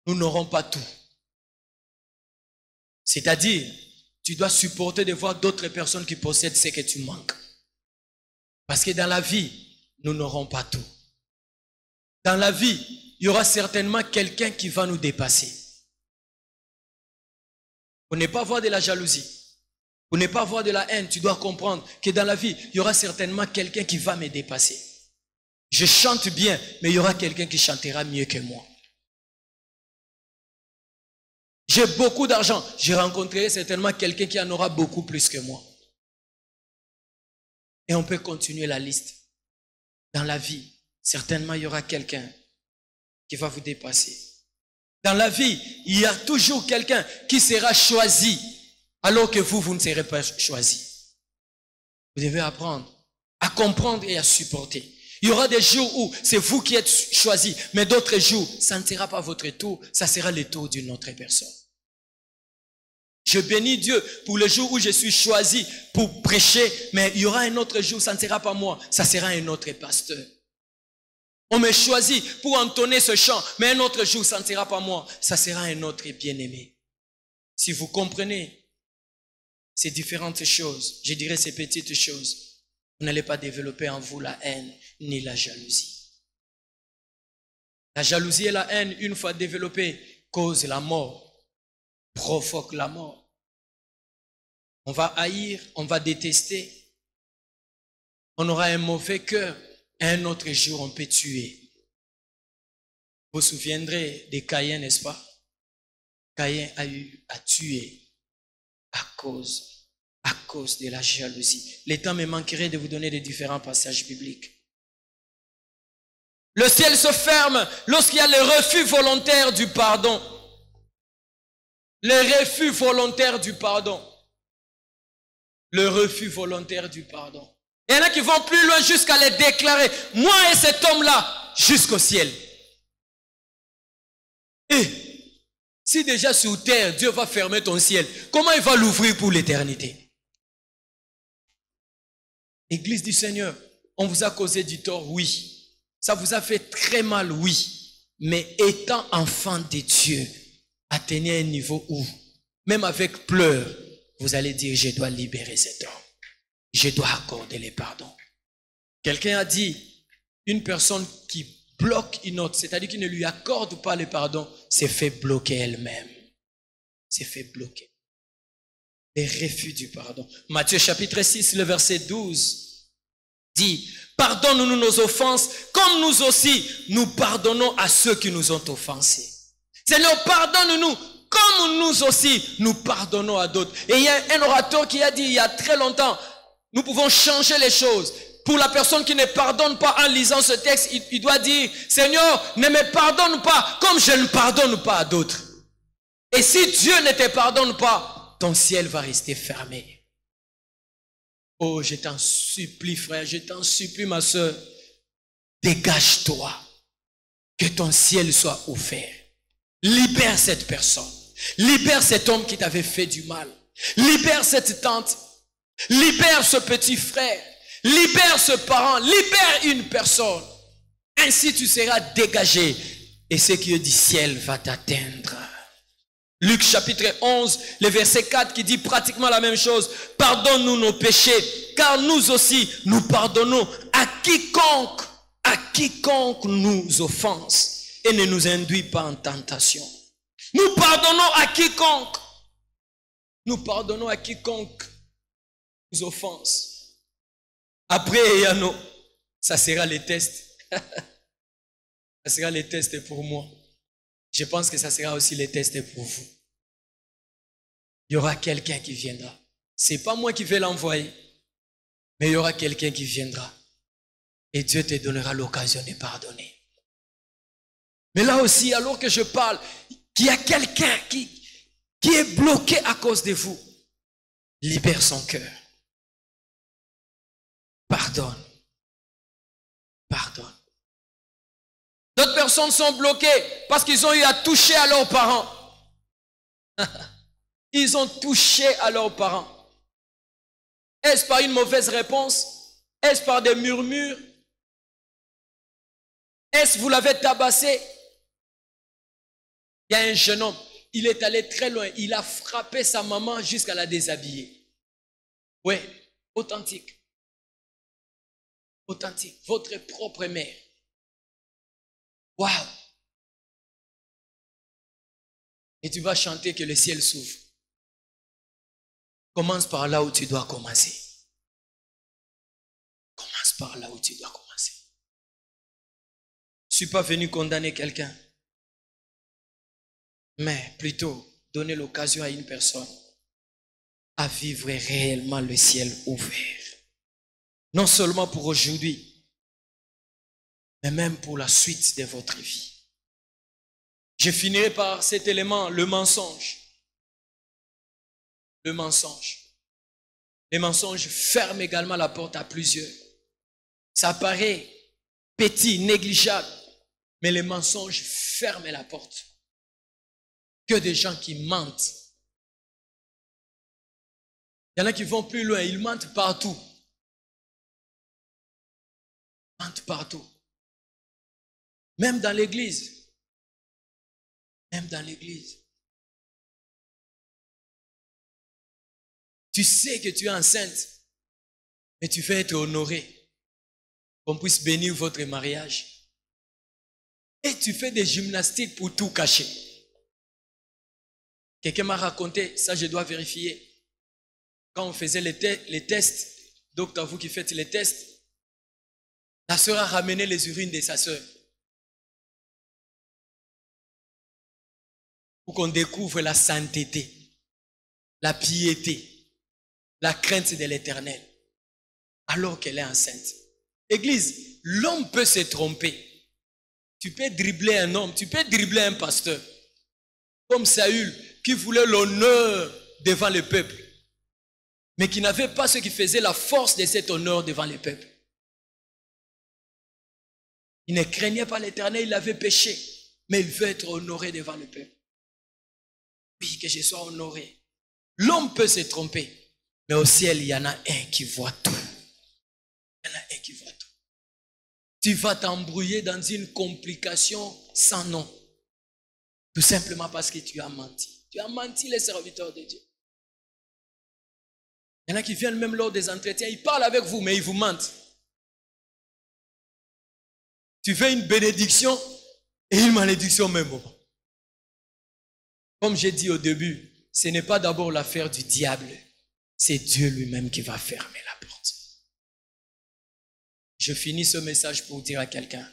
nous n'aurons pas tout. C'est-à-dire, tu dois supporter de voir d'autres personnes qui possèdent ce que tu manques. Parce que dans la vie, nous n'aurons pas tout. Dans la vie, il y aura certainement quelqu'un qui va nous dépasser. Pour ne pas avoir de la jalousie, pour ne pas avoir de la haine, tu dois comprendre que dans la vie, il y aura certainement quelqu'un qui va me dépasser. Je chante bien, mais il y aura quelqu'un qui chantera mieux que moi. J'ai beaucoup d'argent, je rencontrerai certainement quelqu'un qui en aura beaucoup plus que moi. Et on peut continuer la liste. Dans la vie, certainement il y aura quelqu'un qui va vous dépasser. Dans la vie, il y a toujours quelqu'un qui sera choisi, alors que vous ne serez pas choisi. Vous devez apprendre à comprendre et à supporter. Il y aura des jours où c'est vous qui êtes choisi, mais d'autres jours, ça ne sera pas votre tour, ça sera le tour d'une autre personne. Je bénis Dieu pour le jour où je suis choisi pour prêcher, mais il y aura un autre jour, ça ne sera pas moi, ça sera un autre pasteur. On me choisit pour entonner ce chant, mais un autre jour, ça ne sera pas moi, ça sera un autre bien-aimé. Si vous comprenez ces différentes choses, je dirais ces petites choses, vous n'allez pas développer en vous la haine ni la jalousie. La jalousie et la haine, une fois développées, cause la mort, provoque la mort. On va haïr, on va détester. On aura un mauvais cœur. Un autre jour, on peut tuer. Vous vous souviendrez de Caïn, n'est-ce pas? Caïn a eu à tuer à cause de la jalousie. Le temps me manquerait de vous donner des différents passages bibliques. Le ciel se ferme lorsqu'il y a le refus volontaire du pardon. Le refus volontaire du pardon. Le refus volontaire du pardon. Il y en a qui vont plus loin jusqu'à les déclarer. Moi et cet homme-là, jusqu'au ciel. Et si déjà sur terre, Dieu va fermer ton ciel, comment il va l'ouvrir pour l'éternité? Église du Seigneur, on vous a causé du tort, oui. Ça vous a fait très mal, oui. Mais étant enfant de Dieu, atteignez un niveau où, même avec pleurs, vous allez dire, je dois libérer cet homme. Je dois accorder les pardons. Quelqu'un a dit, une personne qui bloque une autre, c'est-à-dire qui ne lui accorde pas le pardon, s'est fait bloquer elle-même. S'est fait bloquer. Les refus du pardon. Matthieu chapitre 6, le verset 12 dit, pardonne-nous nos offenses, comme nous aussi, nous pardonnons à ceux qui nous ont offensés. Seigneur, pardonne-nous, comme nous aussi, nous pardonnons à d'autres. Et il y a un orateur qui a dit, il y a très longtemps, nous pouvons changer les choses. Pour la personne qui ne pardonne pas en lisant ce texte, il doit dire, Seigneur, ne me pardonne pas comme je ne pardonne pas à d'autres. Et si Dieu ne te pardonne pas, ton ciel va rester fermé. Oh, je t'en supplie, frère, je t'en supplie, ma soeur, dégage-toi, que ton ciel soit ouvert. Libère cette personne, libère cet homme qui t'avait fait du mal, libère cette tante, libère ce petit frère, libère ce parent, libère une personne. Ainsi tu seras dégagé et ce qui est du ciel va t'atteindre. Luc chapitre 11, le verset 4 qui dit pratiquement la même chose. Pardonne-nous nos péchés, car nous aussi nous pardonnons à quiconque nous offense et ne nous induit pas en tentation. Nous pardonnons à quiconque. Nous pardonnons à quiconque nous offense. Après, Yano, ça sera les tests. Ça sera les tests pour moi. Je pense que ça sera aussi les tests pour vous. Il y aura quelqu'un qui viendra. Ce n'est pas moi qui vais l'envoyer, mais il y aura quelqu'un qui viendra. Et Dieu te donnera l'occasion de pardonner. Mais là aussi, alors que je parle, qu'il y a quelqu'un qui est bloqué à cause de vous, libère son cœur. Pardonne. Pardonne. D'autres personnes sont bloquées parce qu'ils ont eu à toucher à leurs parents. Ils ont touché à leurs parents. Est-ce par une mauvaise réponse? Est-ce par des murmures? Est-ce que vous l'avez tabassé? Il y a un jeune homme, il est allé très loin. Il a frappé sa maman jusqu'à la déshabiller. Oui, authentique. Authentique. Votre propre mère. Waouh! Et tu vas chanter que le ciel s'ouvre. Commence par là où tu dois commencer. Commence par là où tu dois commencer. Je ne suis pas venu condamner quelqu'un, mais plutôt donner l'occasion à une personne à vivre réellement le ciel ouvert. Non seulement pour aujourd'hui, mais même pour la suite de votre vie. Je finirai par cet élément, le mensonge. Le mensonge. Les mensonges ferment également la porte à plusieurs. Ça paraît petit, négligeable, mais les mensonges ferment la porte. Que des gens qui mentent. Il y en a qui vont plus loin, ils mentent partout. Ils mentent partout. Même dans l'église. Même dans l'église. Tu sais que tu es enceinte, mais tu veux être honoré, qu'on puisse bénir votre mariage. Et tu fais des gymnastiques pour tout cacher. Quelqu'un m'a raconté, ça je dois vérifier. Quand on faisait les tests, docteur, vous qui faites les tests, la sœur a ramené les urines de sa sœur. Pour qu'on découvre la sainteté, la piété, la crainte de l'Éternel, alors qu'elle est enceinte. Église, l'homme peut se tromper. Tu peux dribbler un homme, tu peux dribbler un pasteur. Comme Saül, qui voulait l'honneur devant le peuple, mais qui n'avait pas ce qui faisait la force de cet honneur devant le peuple. Il ne craignait pas l'Éternel, il avait péché, mais il veut être honoré devant le peuple. Oui, que je sois honoré. L'homme peut se tromper, mais au ciel, il y en a un qui voit tout. Il y en a un qui voit tout. Tu vas t'embrouiller dans une complication sans nom. Tout simplement parce que tu as menti. Tu as menti les serviteurs de Dieu. Il y en a qui viennent même lors des entretiens, ils parlent avec vous, mais ils vous mentent. Tu fais une bénédiction et une malédiction même. Comme j'ai dit au début, ce n'est pas d'abord l'affaire du diable, c'est Dieu lui-même qui va fermer la porte. Je finis ce message pour dire à quelqu'un,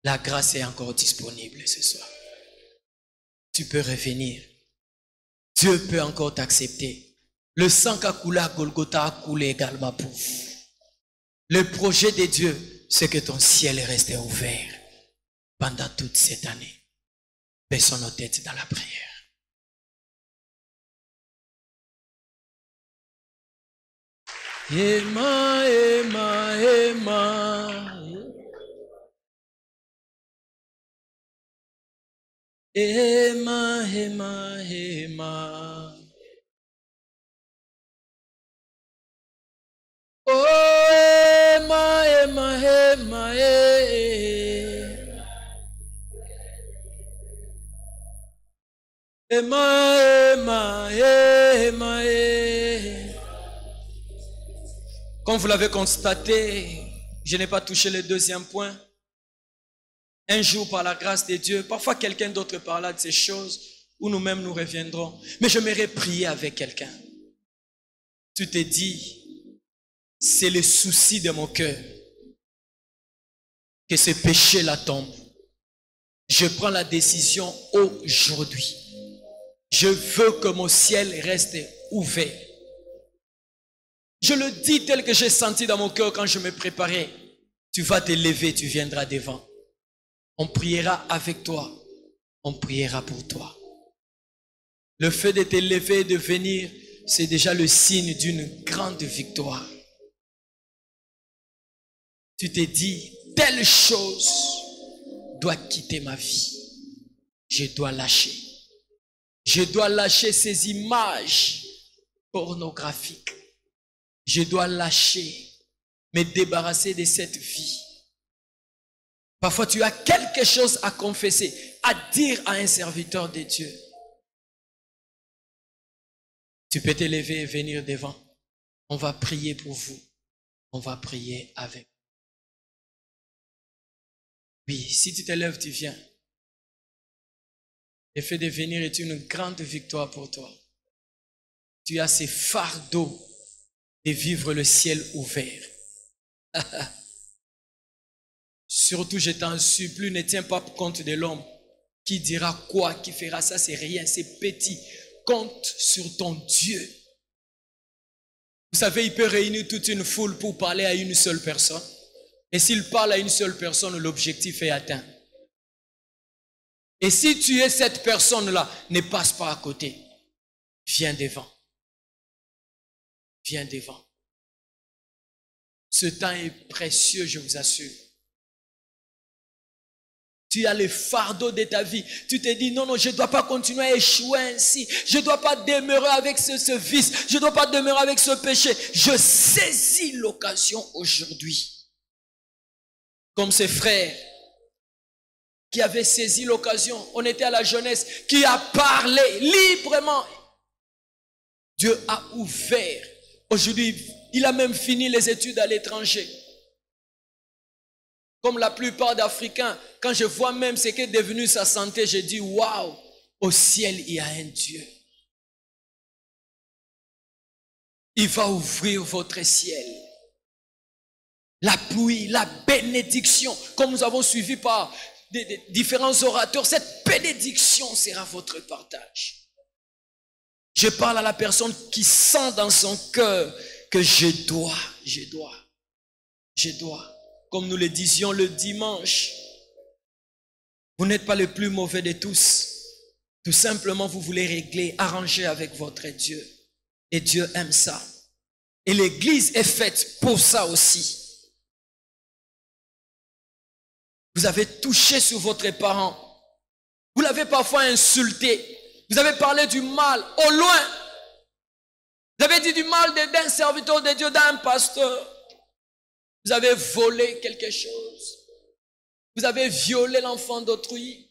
la grâce est encore disponible ce soir. Tu peux revenir. Dieu peut encore t'accepter. Le sang qu'a coulé à Golgotha a coulé également pour vous. Le projet de Dieu, c'est que ton ciel est resté ouvert pendant toute cette année. Baissons nos têtes dans la prière. Emma, Emma, Emma. Emma, Emma, Emma. Oh, Emma, Emma, Emma, Emma, Emma, Emma, Comme vous l'avez constaté, je n'ai pas touché le deuxième point. Un jour, par la grâce de Dieu, parfois quelqu'un d'autre parlera de ces choses où nous-mêmes nous reviendrons. Mais j'aimerais prier avec quelqu'un. Tu te dis, c'est le souci de mon cœur que ce péché-là tombe. Je prends la décision aujourd'hui. Je veux que mon ciel reste ouvert. Je le dis tel que j'ai senti dans mon cœur quand je me préparais. Tu vas te lever, tu viendras devant. On priera avec toi. On priera pour toi. Le fait de te lever et de venir, c'est déjà le signe d'une grande victoire. Tu te dis, telle chose doit quitter ma vie. Je dois lâcher. Je dois lâcher ces images pornographiques. Je dois lâcher, me débarrasser de cette vie. Parfois, tu as quelque chose à confesser, à dire à un serviteur de Dieu. Tu peux te lever et venir devant. On va prier pour vous. On va prier avec. Oui, si tu te lèves, tu viens. Le fait de venir est une grande victoire pour toi. Tu as ces fardeaux de vivre le ciel ouvert. Surtout, je t'en supplie, ne tiens pas compte de l'homme. Qui dira quoi, qui fera ça, c'est rien, c'est petit. Compte sur ton Dieu. Vous savez, il peut réunir toute une foule pour parler à une seule personne. Et s'il parle à une seule personne, l'objectif est atteint. Et si tu es cette personne-là, ne passe pas à côté. Viens devant. Viens devant. Ce temps est précieux, je vous assure. Tu as le fardeau de ta vie. Tu te dis, non, je ne dois pas continuer à échouer ainsi. Je ne dois pas demeurer avec ce vice. Je ne dois pas demeurer avec ce péché. Je saisis l'occasion aujourd'hui. Comme ces frères qui avaient saisi l'occasion. On était à la jeunesse, qui a parlé librement. Dieu a ouvert. Aujourd'hui, il a même fini les études à l'étranger. Comme la plupart d'Africains, quand je vois même ce qu'est devenu sa santé, je dis waouh. Au ciel, il y a un Dieu. Il va ouvrir votre ciel. La pluie, la bénédiction, comme nous avons suivi par des différents orateurs, cette bénédiction sera votre partage. Je parle à la personne qui sent dans son cœur que je dois. Comme nous le disions le dimanche, vous n'êtes pas le plus mauvais de tous. Tout simplement, vous voulez régler, arranger avec votre Dieu. Et Dieu aime ça. Et l'église est faite pour ça aussi. Vous avez touché sur votre parent. Vous l'avez parfois insulté. Vous avez parlé du mal au loin. Vous avez dit du mal d'un serviteur de Dieu, d'un pasteur. Vous avez volé quelque chose. Vous avez violé l'enfant d'autrui.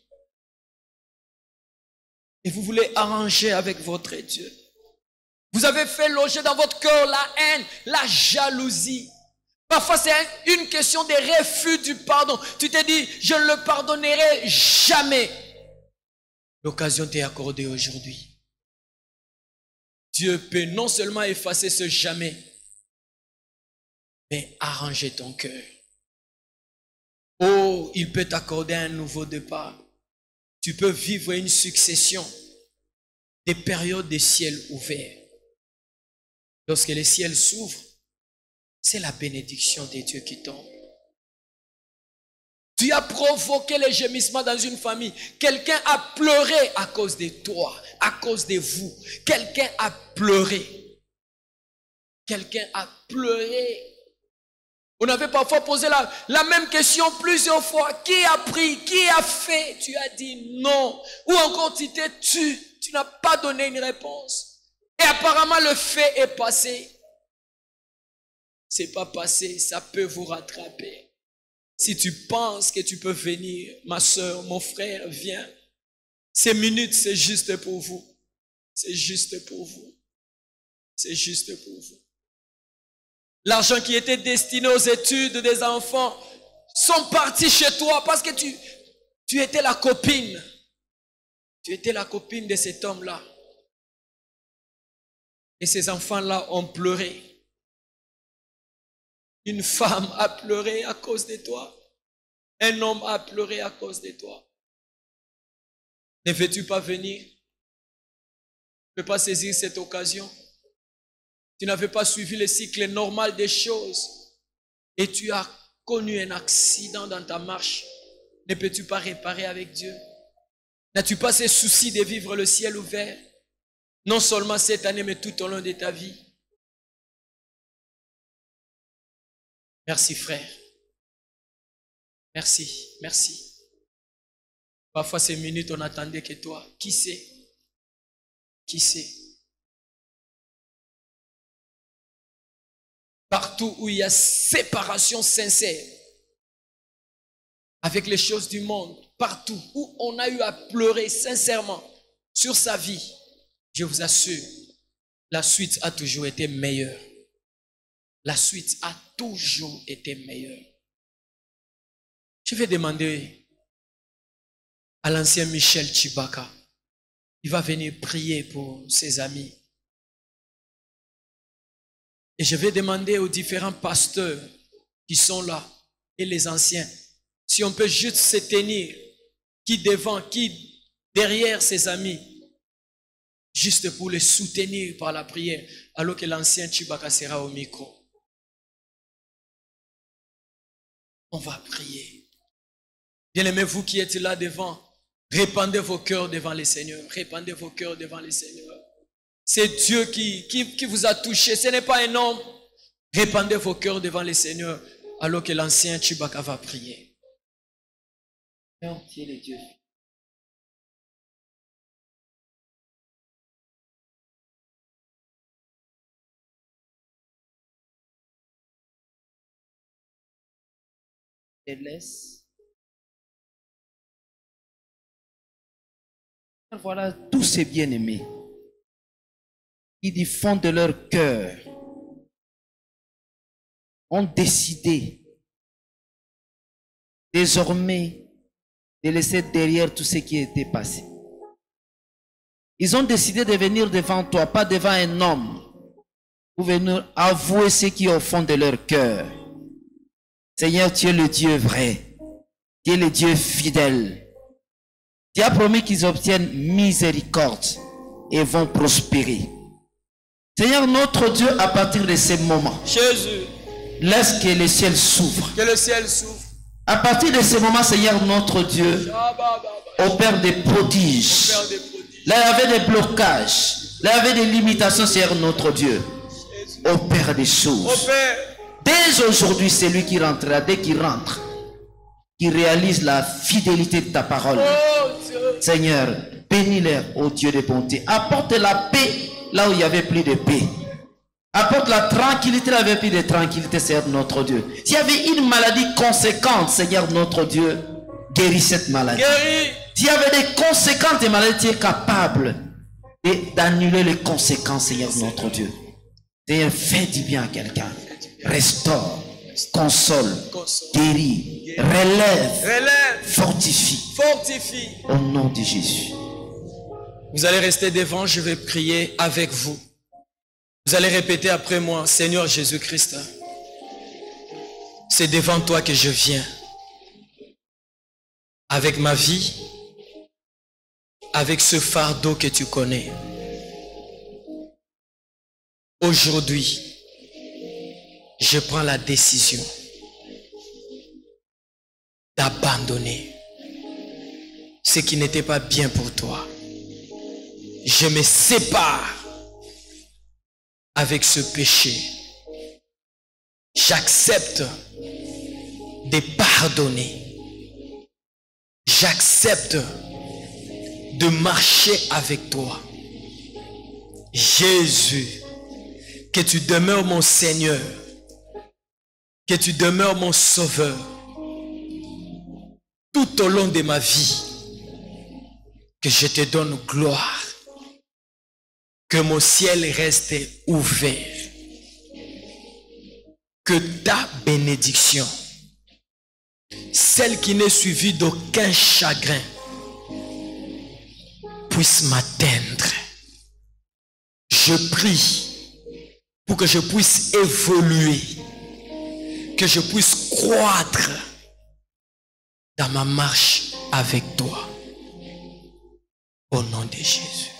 Et vous voulez arranger avec votre Dieu. Vous avez fait loger dans votre cœur la haine, la jalousie. Parfois, c'est une question de refus du pardon. Tu t'es dit, je ne le pardonnerai jamais. L'occasion t'est accordée aujourd'hui. Dieu peut non seulement effacer ce jamais, mais arranger ton cœur. Oh, il peut t'accorder un nouveau départ. Tu peux vivre une succession des périodes de ciel ouvert. Lorsque les ciels s'ouvrent, c'est la bénédiction de Dieu qui tombe. Tu as provoqué les gémissements dans une famille. Quelqu'un a pleuré à cause de toi, à cause de vous. Quelqu'un a pleuré. Quelqu'un a pleuré. On avait parfois posé la même question plusieurs fois. Qui a pris? Qui a fait? Tu as dit non. Ou encore tu t'es tu. Tu n'as pas donné une réponse. Et apparemment le fait est passé. C'est pas passé, ça peut vous rattraper. Si tu penses que tu peux venir, ma soeur, mon frère, viens. Ces minutes, c'est juste pour vous. C'est juste pour vous. C'est juste pour vous. L'argent qui était destiné aux études des enfants sont partis chez toi parce que tu étais la copine. Tu étais la copine de cet homme-là. Et ces enfants-là ont pleuré. Une femme a pleuré à cause de toi. Un homme a pleuré à cause de toi. Ne veux-tu pas venir? Tu ne peux pas saisir cette occasion. Tu n'avais pas suivi le cycle normal des choses. Et tu as connu un accident dans ta marche. Ne peux-tu pas réparer avec Dieu? N'as-tu pas ces soucis de vivre le ciel ouvert? Non seulement cette année, mais tout au long de ta vie. Merci frère. Merci, merci. Parfois ces minutes, on n'attendait que toi. Qui sait? Qui sait? Partout où il y a séparation sincère avec les choses du monde, partout où on a eu à pleurer sincèrement sur sa vie, je vous assure, la suite a toujours été meilleure. La suite a toujours été meilleure. Je vais demander à l'ancien Michel Chibaka. Il va venir prier pour ses amis. Et je vais demander aux différents pasteurs qui sont là et les anciens, si on peut juste se tenir, qui devant, qui derrière ses amis, juste pour les soutenir par la prière, alors que l'ancien Chibaka sera au micro. On va prier. Bien-aimés, vous qui êtes là devant, répandez vos cœurs devant le Seigneur. Répandez vos cœurs devant le Seigneur. C'est Dieu qui vous a touché. Ce n'est pas un homme. Répandez vos cœurs devant le Seigneur alors que l'ancien Chibaka va prier. Seigneur, tu es le Dieu. Et laisse. Voilà tous ces bien-aimés qui du fond de leur cœur ont décidé désormais de laisser derrière tout ce qui était passé. Ils ont décidé de venir devant toi, pas devant un homme, pour venir avouer ce qui est au fond de leur cœur. Seigneur, tu es le Dieu vrai. Tu es le Dieu fidèle. Tu as promis qu'ils obtiennent miséricorde et vont prospérer. Seigneur, notre Dieu, à partir de ce moment, Jésus, laisse que le ciel s'ouvre. que le ciel s'ouvre. À partir de ce moment, Seigneur, notre Dieu, opère des prodiges. Là, il y avait des blocages. Là, il y avait des limitations, Seigneur, notre Dieu. Opère des choses. Dès aujourd'hui, c'est lui qui rentrera. Dès qu'il rentre, qui réalise la fidélité de ta parole. Seigneur, bénis-les, ô Dieu de bonté. Apporte la paix là où il n'y avait plus de paix. Apporte la tranquillité là où il n'y avait plus de tranquillité, Seigneur notre Dieu. S'il y avait une maladie conséquente, Seigneur notre Dieu, guéris cette maladie. S'il y avait des conséquences de maladies, tu es capable d'annuler les conséquences, Seigneur notre Dieu. Seigneur, fais du bien à quelqu'un. Restaure, console, guéris, relève, fortifie. Au nom de Jésus. Vous allez rester devant, je vais prier avec vous. Vous allez répéter après moi, Seigneur Jésus-Christ, c'est devant toi que je viens. Avec ma vie, avec ce fardeau que tu connais. Aujourd'hui, je prends la décision d'abandonner ce qui n'était pas bien pour toi. Je me sépare avec ce péché. J'accepte de pardonner. J'accepte de marcher avec toi. Jésus, que tu demeures mon Seigneur, que tu demeures mon Sauveur tout au long de ma vie, que je te donne gloire, que mon ciel reste ouvert, que ta bénédiction, celle qui n'est suivie d'aucun chagrin, puisse m'atteindre. Je prie pour que je puisse évoluer, que je puisse croître dans ma marche avec toi. Au nom de Jésus.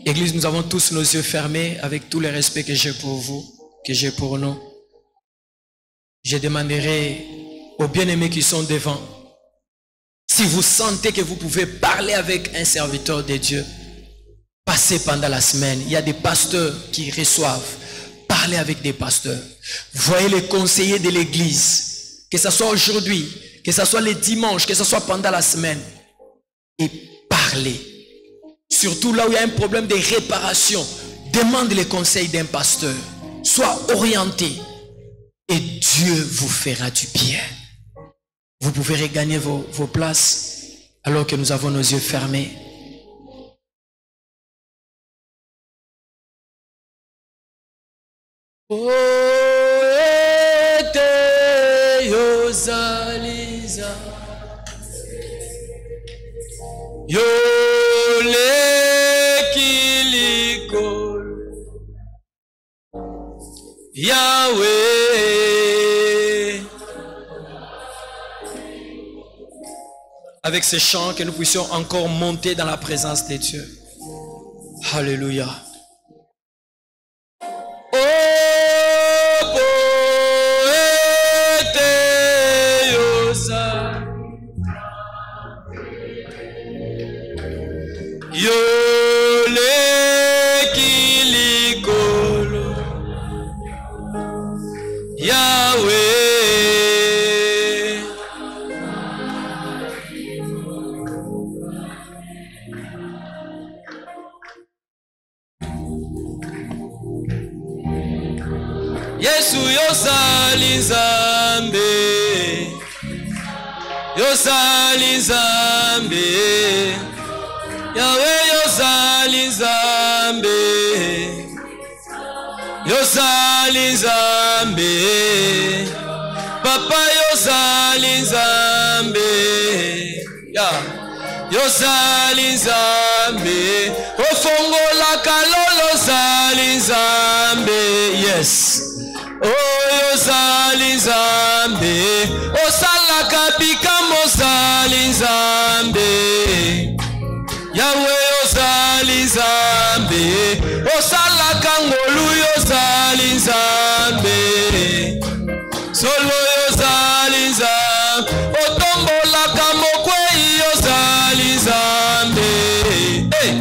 Église, nous avons tous nos yeux fermés avec tout le respect que j'ai pour vous, que j'ai pour nous. Je demanderai aux bien-aimés qui sont devant, si vous sentez que vous pouvez parler avec un serviteur de Dieu, passez pendant la semaine. Il y a des pasteurs qui reçoivent. Parlez avec des pasteurs. Voyez les conseillers de l'église, que ce soit aujourd'hui, que ce soit les dimanches, que ce soit pendant la semaine. Et parlez. Surtout là où il y a un problème de réparation, demande les conseils d'un pasteur. Sois orienté et Dieu vous fera du bien. Vous pouvez regagner vos places alors que nous avons nos yeux fermés. Yahweh. Avec ces chants, que nous puissions encore monter dans la présence de Dieu. Alléluia. Yesu yosali Nzambe, yosali Nzambe, Yahweh yosali Nzambe, yosali Nzambe, Papa yosali Nzambe, yosali Nzambe, ozali nzambe. Yes. Oyo ozali nzambe. Osalaka bikamwa ozali nzambe. Yahweh ozali nzambe. Osalaka ngolu ozali nzambe. Solo ozali nzambe. Otombolaka mokwei ozali nzambe. Hey.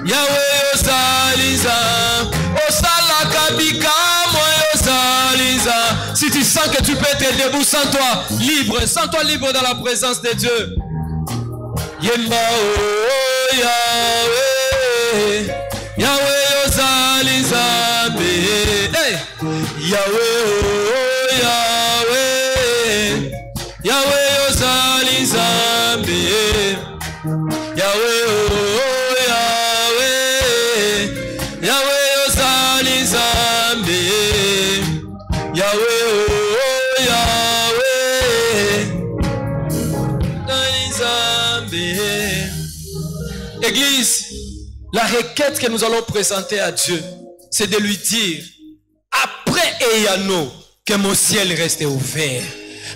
Yahweh ozali nzambe. Osalaka bikamwa ozali nzambe. Si tu sens que tu peux être debout, sens-toi libre dans la présence de Dieu. Yemba oh Yahweh, Yahweh ozali nzambe. Hey. Yahweh oh Yahweh, Yahweh ozali nzambe. Yahweh oh Yahweh, Yahweh ozali nzambe. Yahweh oh Yahweh, ozali nzambe. Église, la requête que nous allons présenter à Dieu, c'est de lui dire, après Eyano, que mon ciel reste ouvert.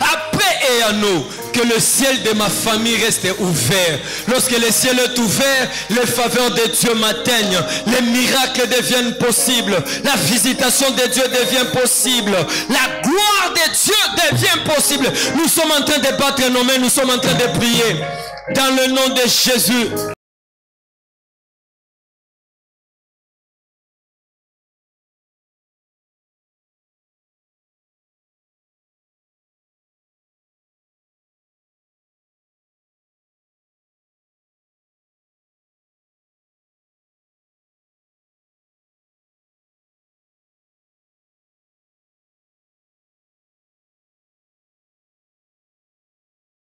Après Eyano, que le ciel de ma famille reste ouvert. Lorsque le ciel est ouvert, les faveurs de Dieu m'atteignent. Les miracles deviennent possibles. La visitation de Dieu devient possible. La gloire de Dieu devient possible. Nous sommes en train de battre nos mains. Nous sommes en train de prier. Dans le nom de Jésus.